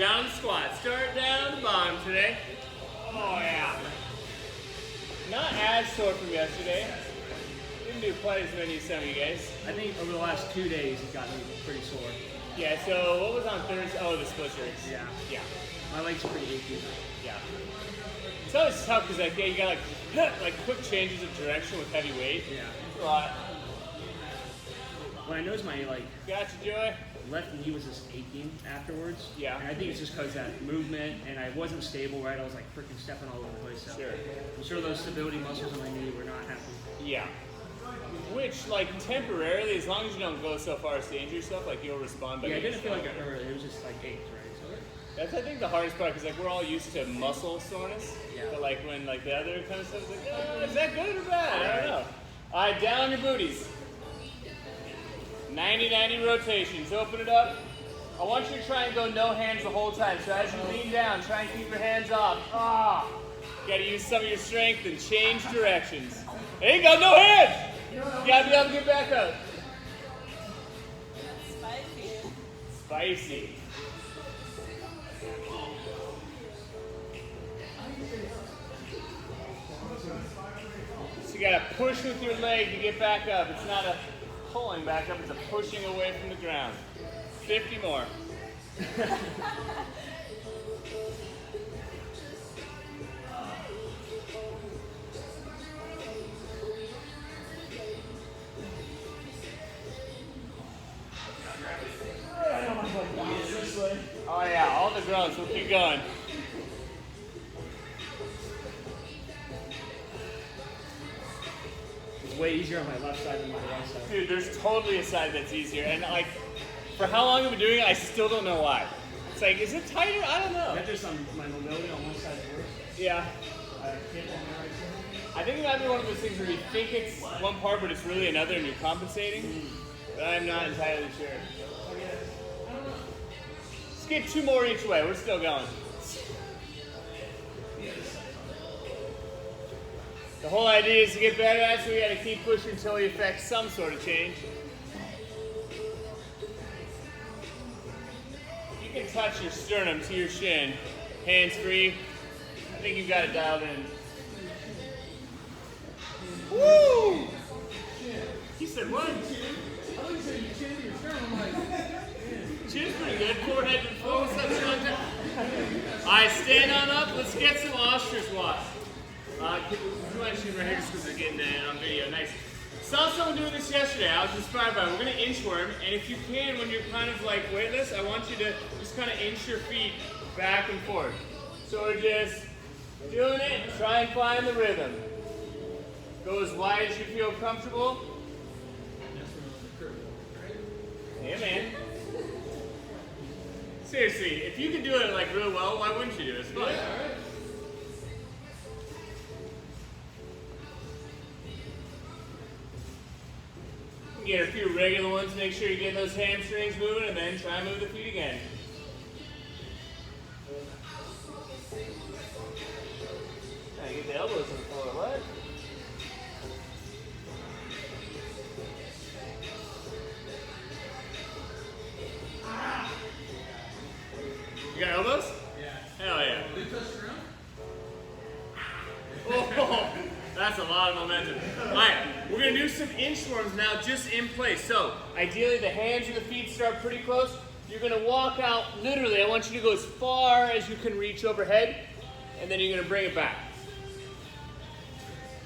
Down squat. Start down the bottom today. Oh yeah. Not as sore from yesterday. Didn't do quite as many as some of you guys. I think over the last 2 days it's gotten pretty sore. Yeah, so what was on Thursday? Oh, the split jerks. Yeah. Yeah. My legs are pretty achy. Yeah. It's always tough because like, yeah, you got like quick changes of direction with heavy weight. Yeah. It's a lot. When I noticed my Gotcha, Joey. left knee was just aching afterwards. Yeah. And I think it's just because that movement and I wasn't stable, right? I was like freaking stepping all over the place. So Sure. I'm sure those stability muscles on my knee were not happy. Yeah. Which, like, temporarily, as long as you don't go so far as to injure yourself, like, you'll respond by Yeah, it getting didn't feel like stronger. it hurt. It was just like ached, right? So That's, I think, the hardest part, because, like, we're all used to muscle soreness. Yeah. But, like, when, like, the other kind of stuff is like, oh, is that good or bad? I don't know. All right, down on your booties. 90-90 rotations. Open it up. I want you to try and go no hands the whole time. So as you lean down, try and keep your hands off. Ah. You got to use some of your strength and change directions. There you go, no hands. You got to be able to get back up. Spicy. Spicy. So you got to push with your leg to get back up. It's not a pulling back up, it's a pushing away from the ground. 50 more. Oh yeah, all the groans. We'll keep going. it's way easier on my left side than my right side. Dude, there's totally a side that's easier. And like, for how long I've been doing it, I still don't know why. It's like, is it tighter? I don't know. That just my mobility on one side is worse. Yeah. I can't on my right side. I think it might be one of those things where you think it's one part, but it's really another, and you're compensating. But I'm not entirely sure. Let's get 2 more each way. We're still going. The whole idea is to get better at it, so we got to keep pushing until we affect some sort of change. You can touch your sternum to your shin, hands free. I think you've got it dialed in. Woo! He said what? Chin's pretty good. Forehead and forward. What's up, Shanta? Alright, stand on up. Let's get some ostrich walks. You might shoot right here just because we're getting it on video. Nice. Saw someone doing this yesterday. I was inspired by it. We're going to inchworm, and if you can, when you're kind of like weightless, I want you to just kind of inch your feet back and forth. So we're just doing it. Try and find the rhythm. Go as wide as you feel comfortable. Yeah, man. Seriously, if you can do it like real well, why wouldn't you do it? It's fun. Yeah, all right. Get a few regular ones, make sure you get those hamstrings moving, and then try and move the feet again. Now you get the elbows on the floor, what? You got elbows? Yeah. Hell yeah. Oh, that's a lot of momentum. All right, we're gonna do some inchworms now, just in place. So, ideally, the hands and the feet start pretty close. You're gonna walk out, literally, I want you to go as far as you can reach overhead, and then you're gonna bring it back.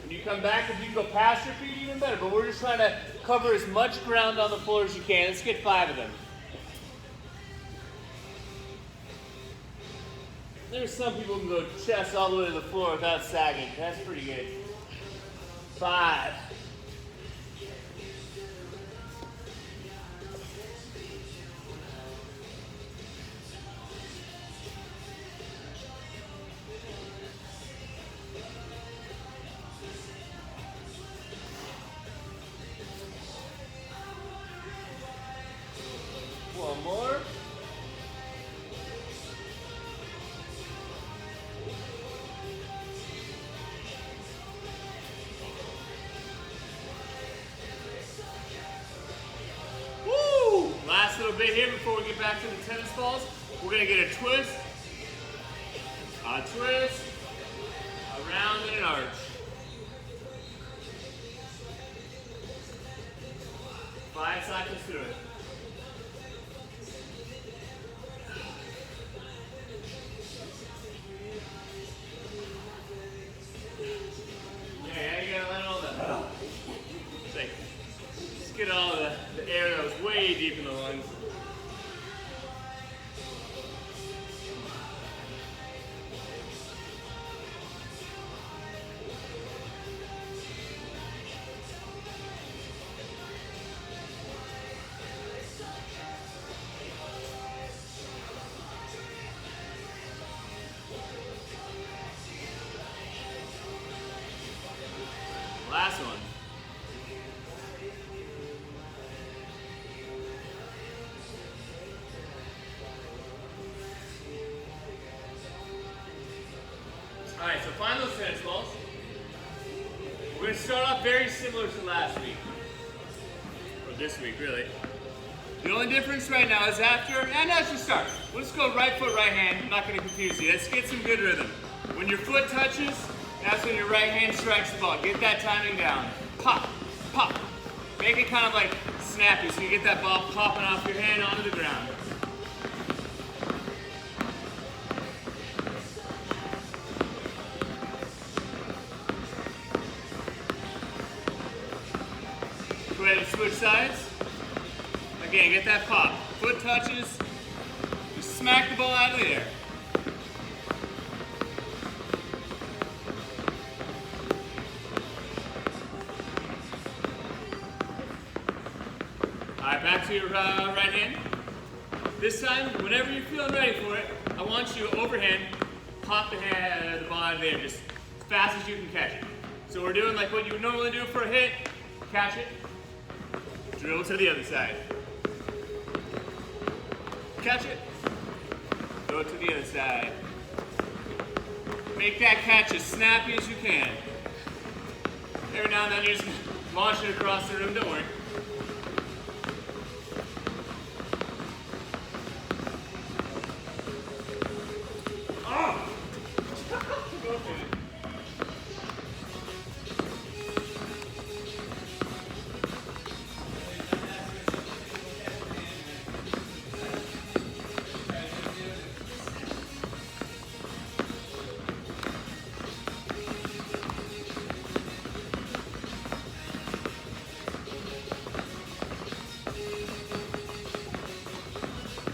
When you come back, if you go past your feet, even better, but we're just trying to cover as much ground on the floor as you can. Let's get 5 of them. There's some people who can go chest all the way to the floor without sagging. That's pretty good. 5. One more. Last little bit here before we get back to the tennis balls. We're gonna get a twist, a round and an arch. Five cycles through it. Yeah, you gotta let all the, just get all the air that was way deep in the lungs. Last one. All right, so find those tennis balls. We're going to start off very similar to last week, or this week, really. The only difference right now is after, and as you start, we'll just go right foot, right hand. I'm not going to confuse you. Let's get some good rhythm. When your foot touches, that's when your right hand strikes the ball. Get that timing down. Pop, pop. Make it kind of like snappy so you get that ball popping off your hand onto the ground. Go ahead and switch sides. Again, get that pop. Foot touches, just smack the ball out of the air. Alright, back to your right hand. This time, whenever you're feeling ready for it, I want you to overhand, pop the ball out of the air just as fast as you can catch it. So we're doing like what you would normally do for a hit. Catch it, dribble to the other side. Catch it, go to the other side. Make that catch as snappy as you can. Every now and then you're just launching it across the room, don't worry.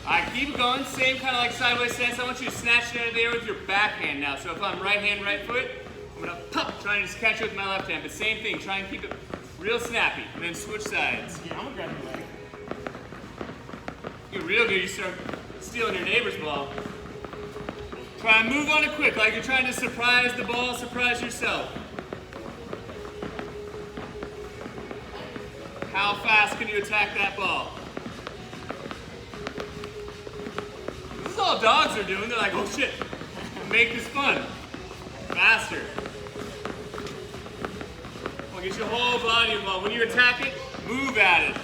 Alright, keep going, same kind of like sideways stance. I want you to snatch it out of the air with your backhand now. So if I'm right hand, right foot, I'm gonna pop, try and just catch it with my left hand. But same thing, try and keep it real snappy, and then switch sides. Yeah, I'm gonna grab your leg. You're real good, you start stealing your neighbor's ball. Try and move on it quick, like you're trying to surprise the ball, surprise yourself. How fast can you attack that ball? This is all dogs are doing. They're like, oh shit, make this fun. Faster. Well, get your whole body involved. When you attack it, move at it.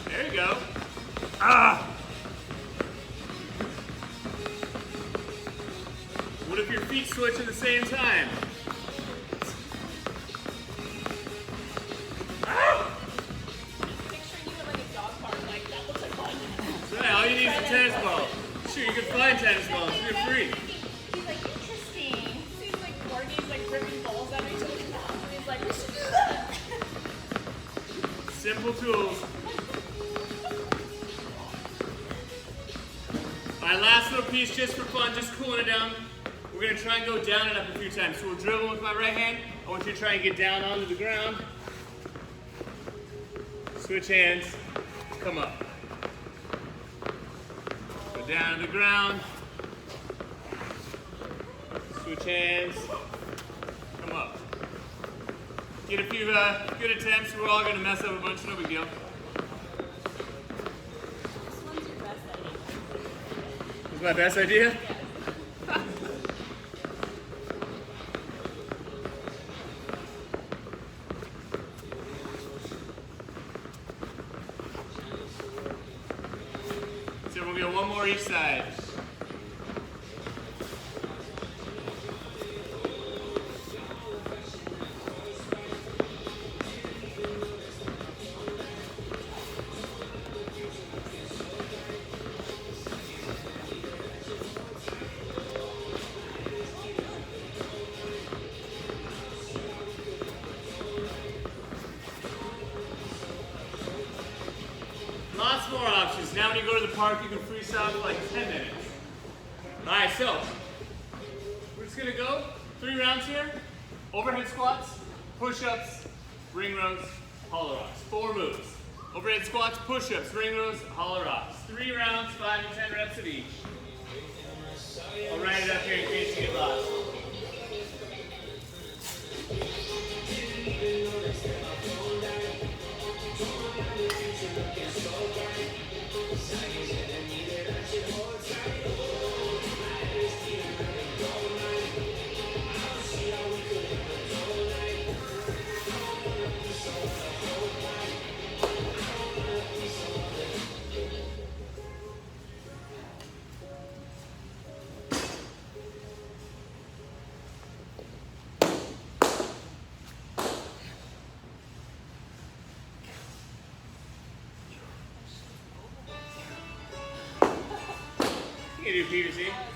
There you go. Ah! What if your feet switch at the same time? Picturing you in like a dog park, like that looks like fun. That's right, all you need is a tennis ball. Sure, you can find tennis balls, they're free. He's like, interesting. Seems like Courtney's like ripping balls out of each other's mouths, and he's like, we should do that. Simple tools. Alright, last little piece just for fun, just cooling it down. We're going to try and go down and up a few times. So we're dribbling with my right hand. I want you to try and get down onto the ground. Switch hands, come up. Go down to the ground. Switch hands, come up. Get a few good attempts. We're all going to mess up a bunch, no big deal. This one's your best idea. This is my best idea? then one more each side. Lots more options. Now when you go to the park, you can freestyle for like 10 minutes. Alright, so we're just gonna go 3 rounds here. Overhead squats, push-ups, ring rows, hollow rocks. 4 moves. Overhead squats, push-ups, ring rows, hollow rocks. 3 rounds, 5 and 10 reps of each. I'll write it up here in case you get lost. You can do Peter, see?